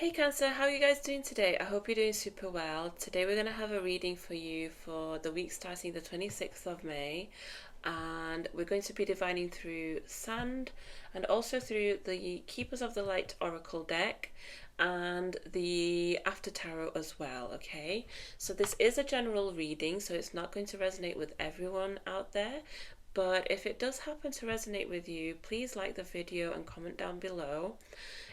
Hey Cancer, how are you guys doing today? I hope you're doing super well. Today we're going to have a reading for you for the week starting the 26th of May, and we're going to be divining through Sand and also through the Keepers of the Light Oracle deck and the After Tarot as well, okay? So this is a general reading, so it's not going to resonate with everyone out there, but if it does happen to resonate with you, please like the video and comment down below.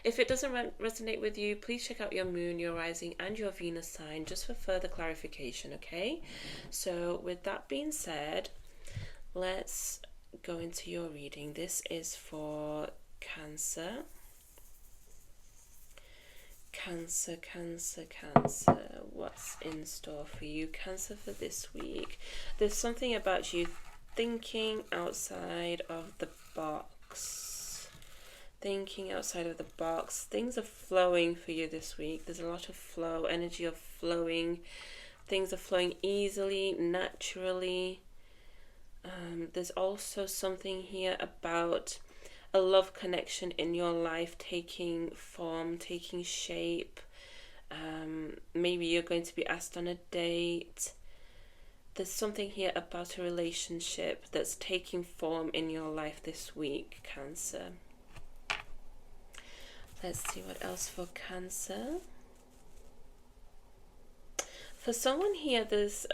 If it doesn't resonate with you, please check out your moon, your rising, and your Venus sign just for further clarification, okay? So, with that being said, let's go into your reading. This is for Cancer. Cancer. What's in store for you, Cancer, for this week? There's something about you thinking outside of the box. Thinking outside of the box. Things are flowing for you this week. There's a lot of flow, energy of flowing. Things are flowing easily, naturally. There's also something here about a love connection in your life taking form, taking shape. Maybe you're going to be asked on a date. There's something here about a relationship that's taking form in your life this week, Cancer. Let's see what else for Cancer. For someone here, there's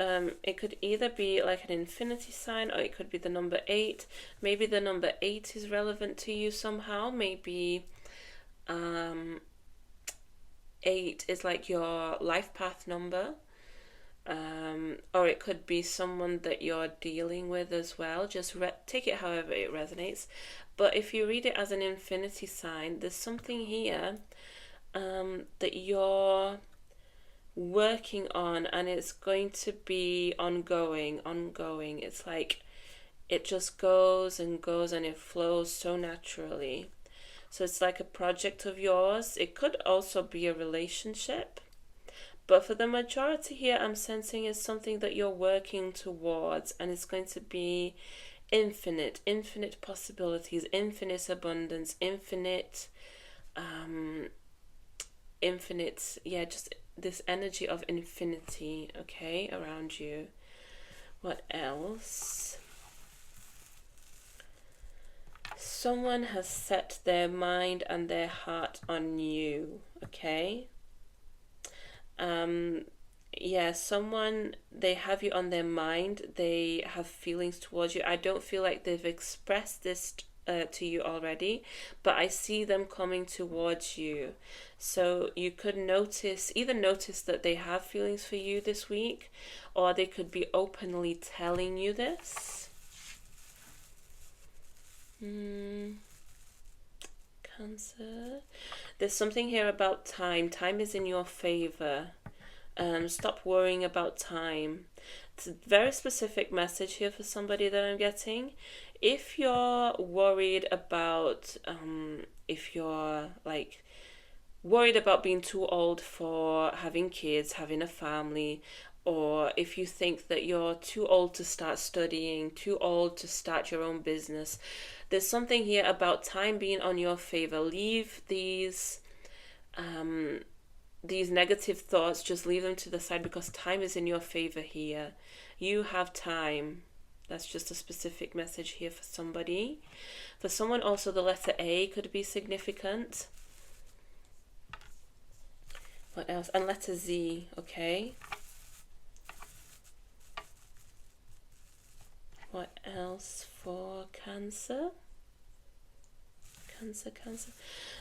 it could either be like an infinity sign or it could be the number 8. Maybe the number 8 is relevant to you somehow. Maybe 8 is like your life path number. Or it could be someone that you're dealing with as well. Just take it however it resonates. But if you read it as an infinity sign, there's something here that you're working on, and it's going to be ongoing. It's like it just goes and goes and it flows so naturally. So it's like a project of yours. It could also be a relationship. But for the majority here, I'm sensing is something that you're working towards, and it's going to be infinite possibilities, infinite abundance, infinite, just this energy of infinity, okay, around you. What else? Someone has set their mind and their heart on you, okay? Someone, they have you on their mind, they have feelings towards you. I don't feel like they've expressed this to you already, but I see them coming towards you. So you could either notice that they have feelings for you this week, or they could be openly telling you this. Cancer. There's something here about time. Time is in your favor. Stop worrying about time. It's a very specific message here for somebody that I'm getting. If you're worried about, if you're like worried about being too old for having kids, having a family, or if you think that you're too old to start studying, too old to start your own business, there's something here about time being on your favor. Leave these negative thoughts, just leave them to the side, because time is in your favor here. You have time. That's just a specific message here for somebody. For someone also, the letter A could be significant. What else? And letter Z, okay. What else for Cancer? Cancer.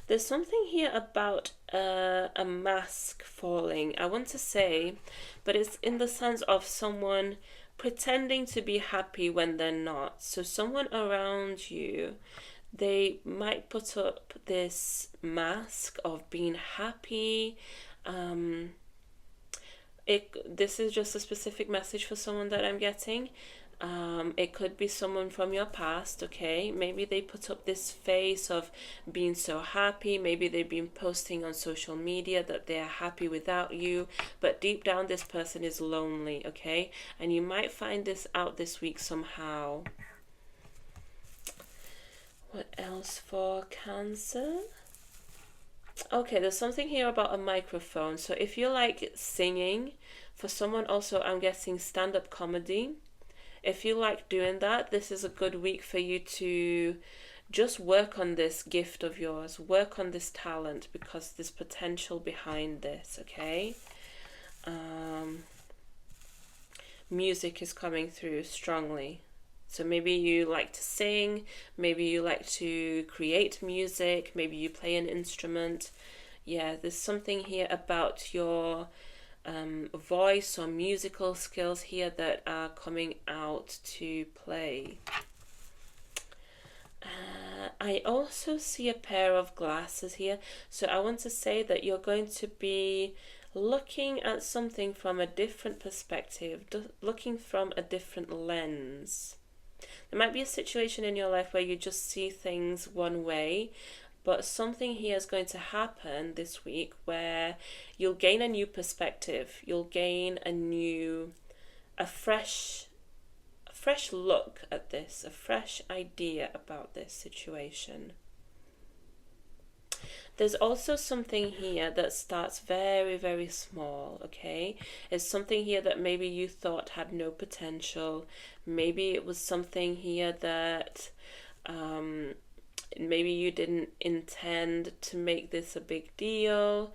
There's something here about a mask falling. I want to say, but it's in the sense of someone pretending to be happy when they're not. So someone around you, they might put up this mask of being happy. This is just a specific message for someone that I'm getting. It could be someone from your past, okay? Maybe they put up this face of being so happy. Maybe they've been posting on social media that they're happy without you. But deep down, this person is lonely, okay? And you might find this out this week somehow. What else for Cancer? Okay, there's something here about a microphone. So if you like singing, for someone also, I'm guessing stand-up comedy. If you like doing that, this is a good week for you to just work on this gift of yours, work on this talent because there's potential behind this, okay? Um, Music is coming through strongly. So maybe you like to sing, maybe you like to create music, maybe you play an instrument. Yeah, there's something here about your voice or musical skills here that are coming out to play. I also see a pair of glasses here. So I want to say that you're going to be looking at something from a different perspective, looking from a different lens. There might be a situation in your life where you just see things one way, but something here is going to happen this week where you'll gain a new perspective. You'll gain a fresh look at this, a fresh idea about this situation. There's also something here that starts very, very small, okay? It's something here that maybe you thought had no potential. Maybe it was something here that maybe you didn't intend to make this a big deal.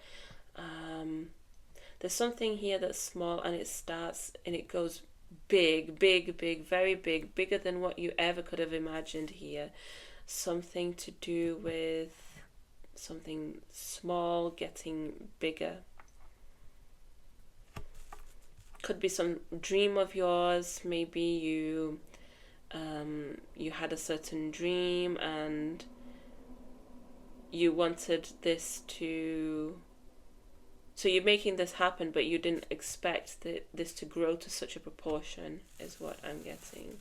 There's something here that's small and it starts and it goes big, big, big, very big, bigger than what you ever could have imagined here. Something to do with something small getting bigger. Could be some dream of yours. Maybe you had a certain dream and you wanted this to, so you're making this happen, but you didn't expect this to grow to such a proportion, is what I'm getting.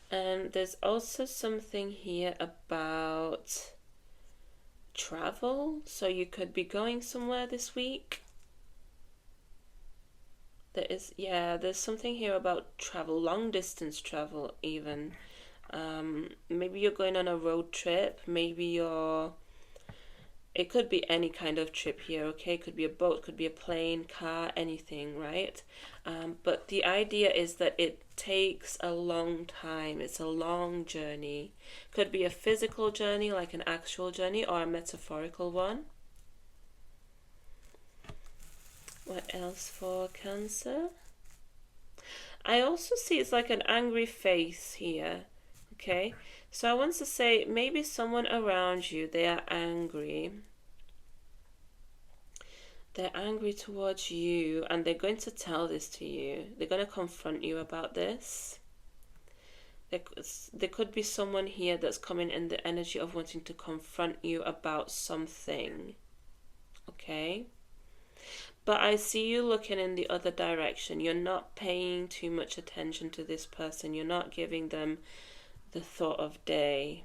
And there's also something here about travel. So you could be going somewhere this week. There's something here about travel, long distance travel even. Maybe you're going on a road trip. It could be any kind of trip here, okay? It could be a boat, could be a plane, car, anything, right? But the idea is that it takes a long time. It's a long journey. Could be a physical journey, like an actual journey, or a metaphorical one. What else for Cancer? I also see it's like an angry face here, okay? So I want to say maybe someone around you, they are angry. They're angry towards you and they're going to tell this to you. They're going to confront you about this. There could be someone here that's coming in the energy of wanting to confront you about something, okay? But I see you looking in the other direction. You're not paying too much attention to this person. You're not giving them the thought of day.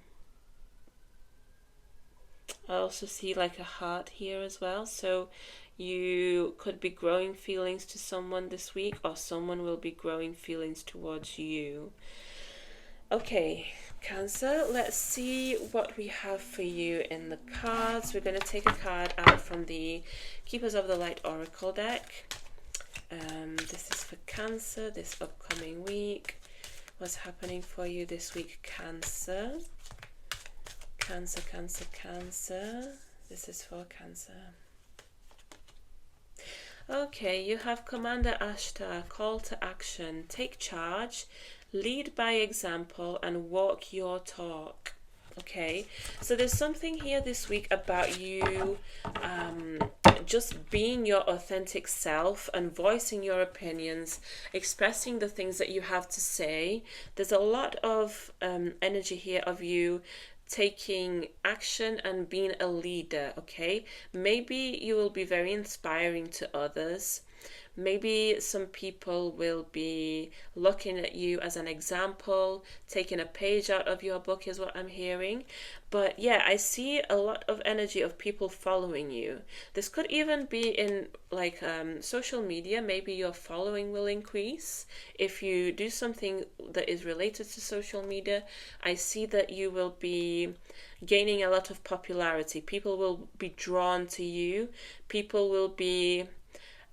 I also see like a heart here as well. So you could be growing feelings to someone this week, or someone will be growing feelings towards you. Okay, Cancer, let's see what we have for you in the cards. We're going to take a card out from the Keepers of the Light Oracle deck. This is for Cancer this upcoming week. What's happening for you this week, Cancer? Cancer, Cancer, Cancer. This is for Cancer. Okay, you have Commander Ashtar, call to action, take charge, lead by example, and walk your talk. Okay, so there's something here this week about you just being your authentic self and voicing your opinions, expressing the things that you have to say. There's a lot of energy here of you taking action and being a leader, okay? Maybe you will be very inspiring to others. Maybe some people will be looking at you as an example, taking a page out of your book, is what I'm hearing. But yeah, I see a lot of energy of people following you. This could even be in like social media. Maybe your following will increase if you do something that is related to social media. I see that you will be gaining a lot of popularity. People will be drawn to you. People will be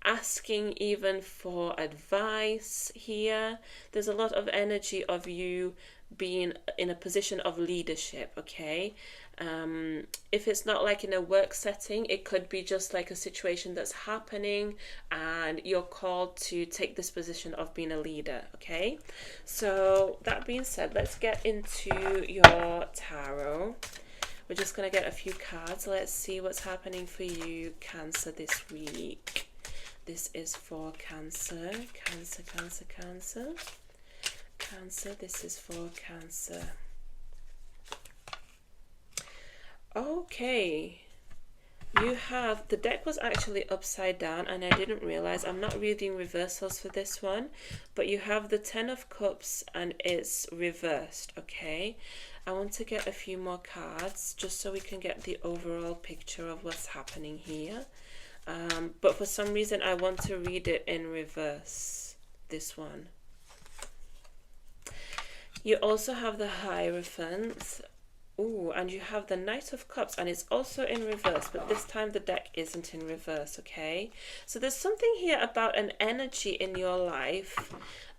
asking even for advice here. There's a lot of energy of you being in a position of leadership, okay? If it's not like in a work setting, it could be just like a situation that's happening and you're called to take this position of being a leader, okay? So that being said, let's get into your tarot. We're just going to get a few cards. Let's see what's happening for you, Cancer, this week. This is for Cancer. Cancer, Cancer, Cancer. Cancer, this is for Cancer. Okay. You have, the deck was actually upside down and I didn't realize. I'm not reading reversals for this one, but you have the Ten of Cups and it's reversed, okay? I want to get a few more cards just so we can get the overall picture of what's happening here. But for some reason I want to read it in reverse, this one. You also have the Hierophant. Ooh, and you have the Knight of Cups, and it's also in reverse, but this time the deck isn't in reverse, okay? So there's something here about an energy in your life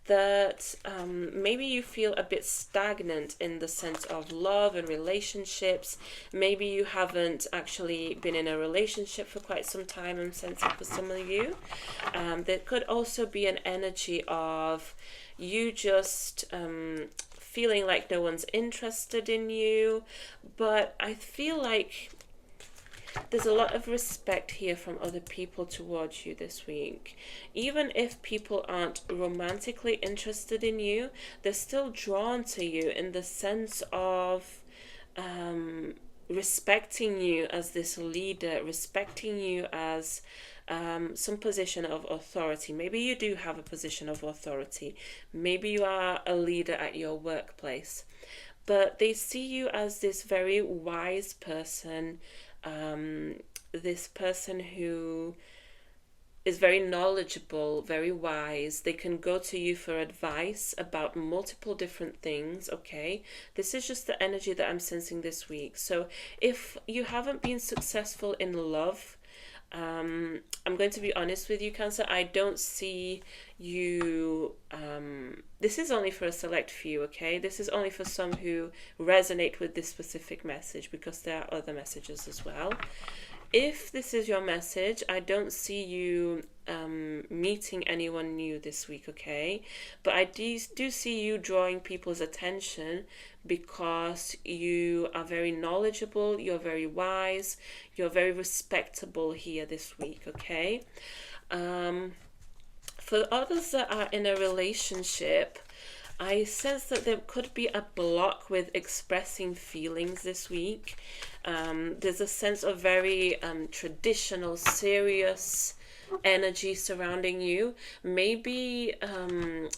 that maybe you feel a bit stagnant in the sense of love and relationships. Maybe you haven't actually been in a relationship for quite some time, I'm sensing for some of you. There could also be an energy of you just feeling like no one's interested in you, but I feel like there's a lot of respect here from other people towards you this week. Even if people aren't romantically interested in you, they're still drawn to you in the sense of respecting you as this leader, respecting you as some position of authority. Maybe you do have a position of authority. Maybe you are a leader at your workplace. But they see you as this very wise person, this person who is very knowledgeable, very wise. They can go to you for advice about multiple different things, okay? This is just the energy that I'm sensing this week. So if you haven't been successful in love, I'm going to be honest with you, Cancer. I don't see you. This is only for a select few, okay? This is only for some who resonate with this specific message, because there are other messages as well. If this is your message, I don't see you meeting anyone new this week, okay? But I do see you drawing people's attention because you are very knowledgeable, you're very wise, you're very respectable here this week, okay? For others that are in a relationship, I sense that there could be a block with expressing feelings this week. There's a sense of very traditional, serious energy surrounding you. Maybe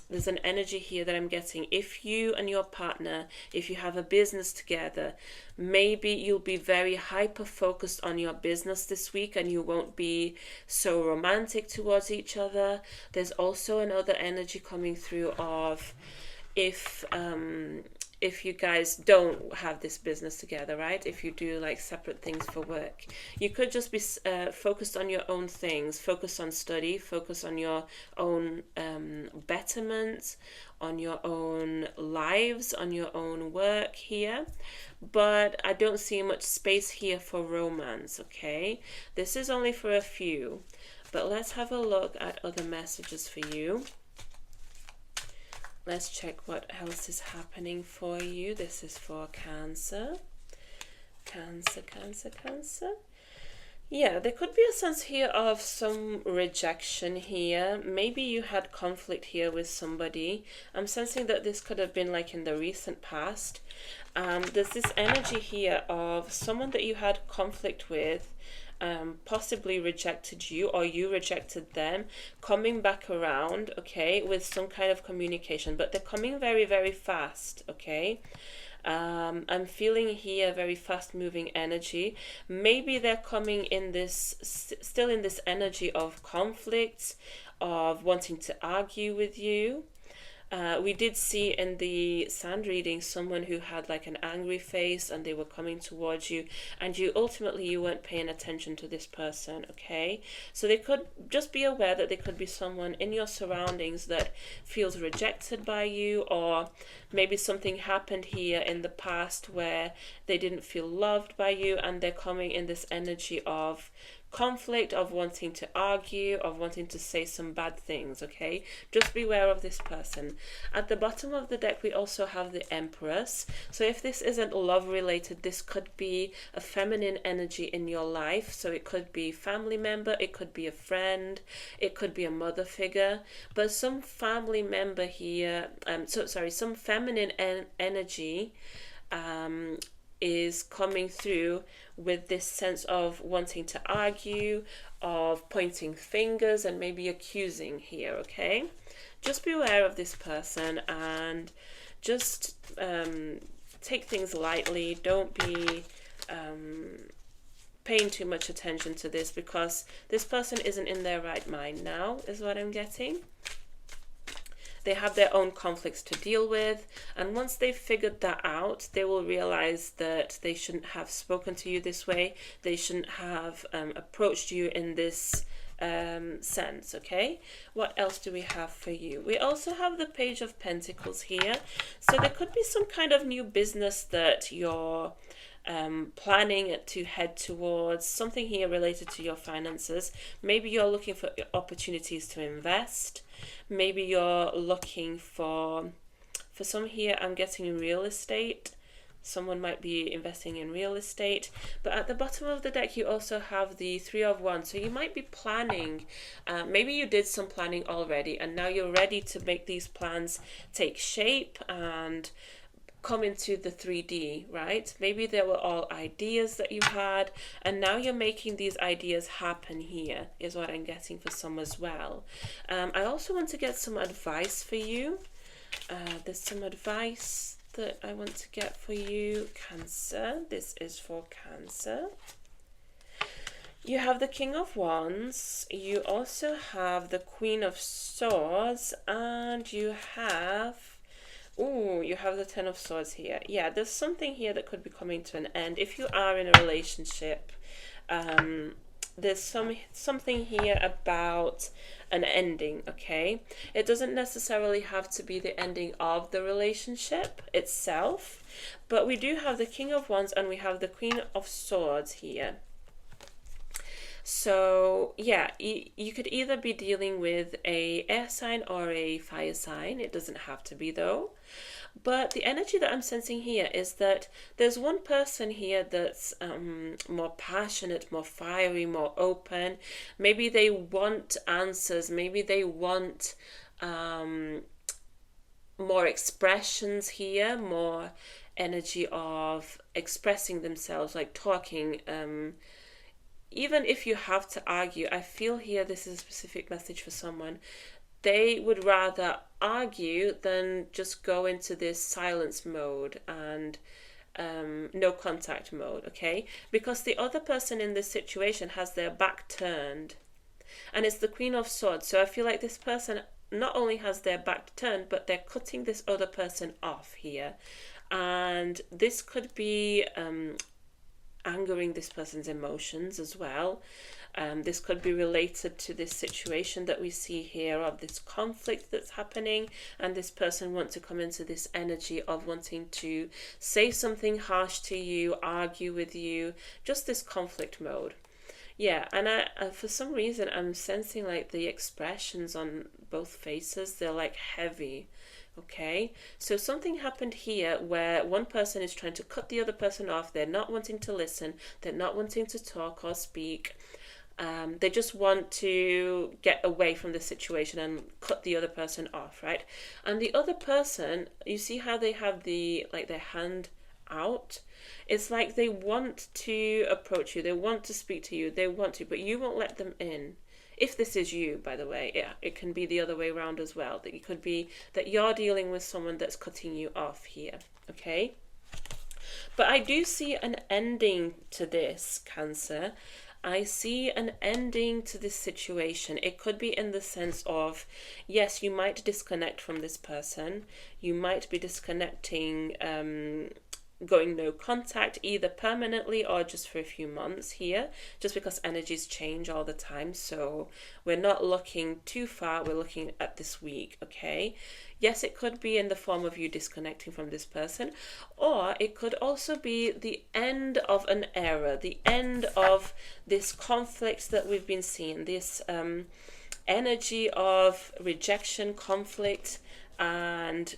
there's an energy here that I'm getting. If you and your partner, if you have a business together, maybe you'll be very hyper focused on your business this week and you won't be so romantic towards each other. There's also another energy coming through of if you guys don't have this business together, right? If you do like separate things for work, you could just be focused on your own things, focus on study, focus on your own betterment, on your own lives, on your own work here. But I don't see much space here for romance, okay? This is only for a few, but let's have a look at other messages for you. Let's check what else is happening for you. This is for Cancer. Cancer, Cancer, Cancer. Yeah, there could be a sense here of some rejection here. Maybe you had conflict here with somebody. I'm sensing that this could have been like in the recent past. There's this energy here of someone that you had conflict with. possibly rejected you or you rejected them, coming back around, okay, with some kind of communication, but they're coming very, very fast, okay? I'm feeling here very fast moving energy. Maybe they're coming in this, still in this energy of conflict, of wanting to argue with you. We did see in the sand reading someone who had like an angry face and they were coming towards you, and you ultimately you weren't paying attention to this person, okay? So they could just be aware that there could be someone in your surroundings that feels rejected by you, or maybe something happened here in the past where they didn't feel loved by you and they're coming in this energy of conflict, of wanting to argue, of wanting to say some bad things, okay? Just beware of this person. At the bottom of the deck, we also have the Empress. So if this isn't love related, this could be a feminine energy in your life. So it could be family member, it could be a friend, it could be a mother figure, but some family member here, some feminine energy is coming through with this sense of wanting to argue, of pointing fingers and maybe accusing here, okay? Just beware of this person and just take things lightly. Don't be paying too much attention to this, because this person isn't in their right mind now, is what I'm getting. They have their own conflicts to deal with, and once they've figured that out, they will realize that they shouldn't have spoken to you this way. They shouldn't have approached you in this sense, okay? What else do we have for you? We also have the Page of Pentacles here. So there could be some kind of new business that you're planning to head towards, something here related to your finances. Maybe you're looking for opportunities to invest. Maybe you're looking for some here, I'm getting real estate. Someone might be investing in real estate. But at the bottom of the deck, you also have the Three of Wands. So you might be planning. Maybe you did some planning already, and now you're ready to make these plans take shape and come into the 3D, right? Maybe they were all ideas that you had, and now you're making these ideas happen here, is what I'm getting for some as well. I also want to get some advice for you. There's some advice that I want to get for you, Cancer. This is for Cancer. You have the King of Wands, you also have the Queen of Swords, and you have the Ten of Swords here. Yeah, there's something here that could be coming to an end. If you are in a relationship, there's something here about an ending, okay? It doesn't necessarily have to be the ending of the relationship itself, but we do have the King of Wands and we have the Queen of Swords here. So yeah, you could either be dealing with a air sign or a fire sign. It doesn't have to be though. But the energy that I'm sensing here is that there's one person here that's more passionate, more fiery, more open. Maybe they want answers. Maybe they want more expressions here, more energy of expressing themselves, like talking. Even if you have to argue, I feel here this is a specific message for someone. They would rather argue than just go into this silence mode and no contact mode, okay? Because the other person in this situation has their back turned. And it's the Queen of Swords. So I feel like this person not only has their back turned, but they're cutting this other person off here. And this could be angering this person's emotions as well. This could be related to this situation that we see here of this conflict that's happening, and this person wants to come into this energy of wanting to say something harsh to you, argue with you, just this conflict mode. Yeah, and I for some reason I'm sensing like the expressions on both faces, they're like heavy. Okay, so something happened here where one person is trying to cut the other person off. They're not wanting to listen. They're not wanting to talk or speak. They just want to get away from the situation and cut the other person off, right? And the other person, you see how they have the their hand out? It's like they want to approach you, they want to speak to you, they want to, but you won't let them in. If this is you, by the way, yeah, it can be the other way around as well. That it could be that you're dealing with someone that's cutting you off here, okay? But I do see an ending to this, Cancer. I see an ending to this situation. It could be in the sense of, yes, you might disconnect from this person. You might be disconnecting, going no contact, either permanently or just for a few months here, just because energies change all the time. So we're not looking too far, we're looking at this week, okay? Yes, it could be in the form of you disconnecting from this person, or it could also be the end of an era, the end of this conflict that we've been seeing, this energy of rejection, conflict, and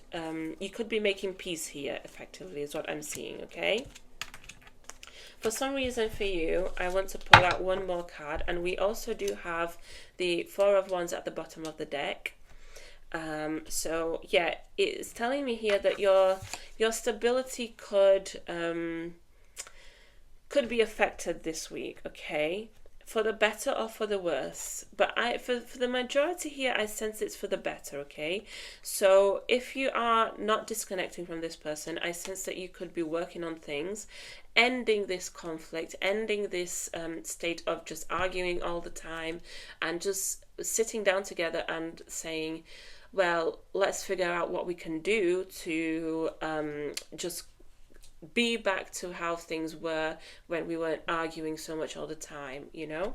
you could be making peace here, effectively, is what I'm seeing, okay? For some reason for you, I want to pull out one more card, and we also do have the Four of Wands at the bottom of the deck. So yeah, it's telling me here that your stability could be affected this week, okay? For the better or for the worse. But for the majority here, I sense it's for the better, okay? So if you are not disconnecting from this person, I sense that you could be working on things, ending this conflict, ending this state of just arguing all the time, and just sitting down together and saying, well, let's figure out what we can do to just be back to how things were when we weren't arguing so much all the time, you know?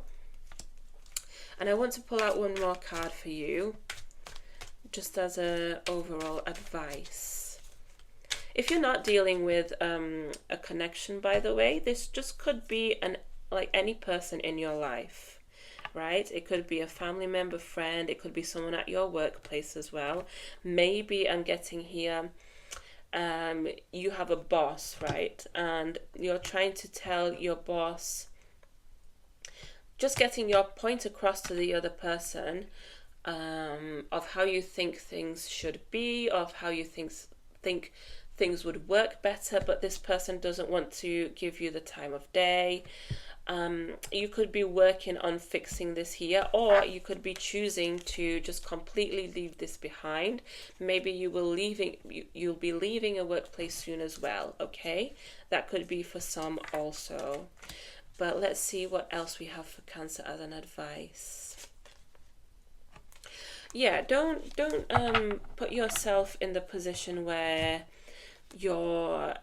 And I want to pull out one more card for you, just as a overall advice. If you're not dealing with a connection, by the way, this just could be like any person in your life, right? It could be a family member, friend, it could be someone at your workplace as well. Maybe I'm getting here, you have a boss, right? And you're trying to tell your boss, just getting your point across to the other person, of how you think things should be, of how you think things would work better, but this person doesn't want to give you the time of day. You could be working on fixing this here, or you could be choosing to just completely leave this behind. Maybe you'll be leaving a workplace soon as well, okay? That could be for some also. But let's see what else we have for Cancer as an advice. Yeah, don't put yourself in the position where you're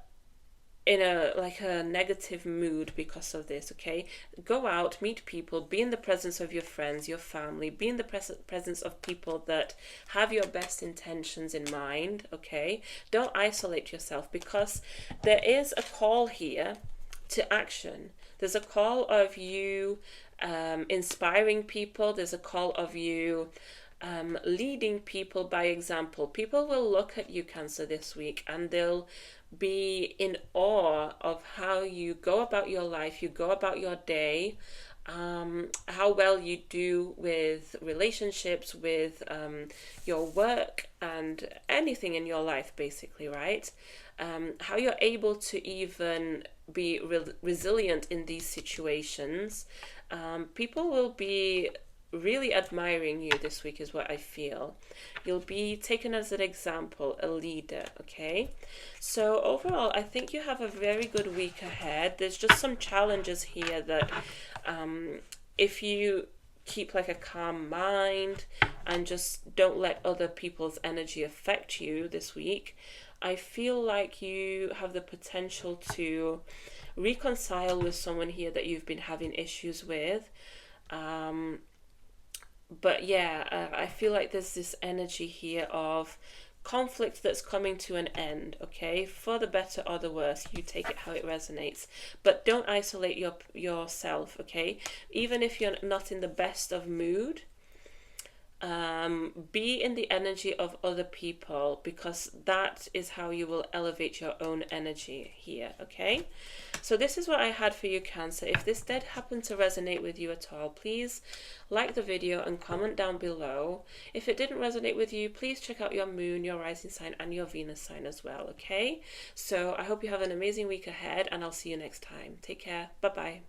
in a negative mood because of this, okay? Go out, meet people, be in the presence of your friends, your family, be in the presence of people that have your best intentions in mind, okay? Don't isolate yourself, because there is a call here to action. There's a call of you inspiring people. There's a call of you leading people by example. People will look at you, Cancer, this week, and they'll be in awe of how you go about your life, you go about your day, how well you do with relationships, with your work, and anything in your life, basically, right? How you're able to even be resilient in these situations. People will be really admiring you this week, is what I feel. You'll be taken as an example, a leader, okay? So overall, I think you have a very good week ahead. There's just some challenges here that if you keep like a calm mind and just don't let other people's energy affect you this week, I feel like you have the potential to reconcile with someone here that you've been having issues with. But yeah, I feel like there's this energy here of conflict that's coming to an end, okay? For the better or the worse, you take it how it resonates. But don't isolate yourself, okay? Even if you're not in the best of mood, be in the energy of other people, because that is how you will elevate your own energy here, okay? So this is what I had for you, Cancer. If this did happen to resonate with you at all, please like the video and comment down below. If it didn't resonate with you, please check out your moon, your rising sign, and your Venus sign as well, okay? So I hope you have an amazing week ahead, and I'll see you next time. Take care. Bye-bye.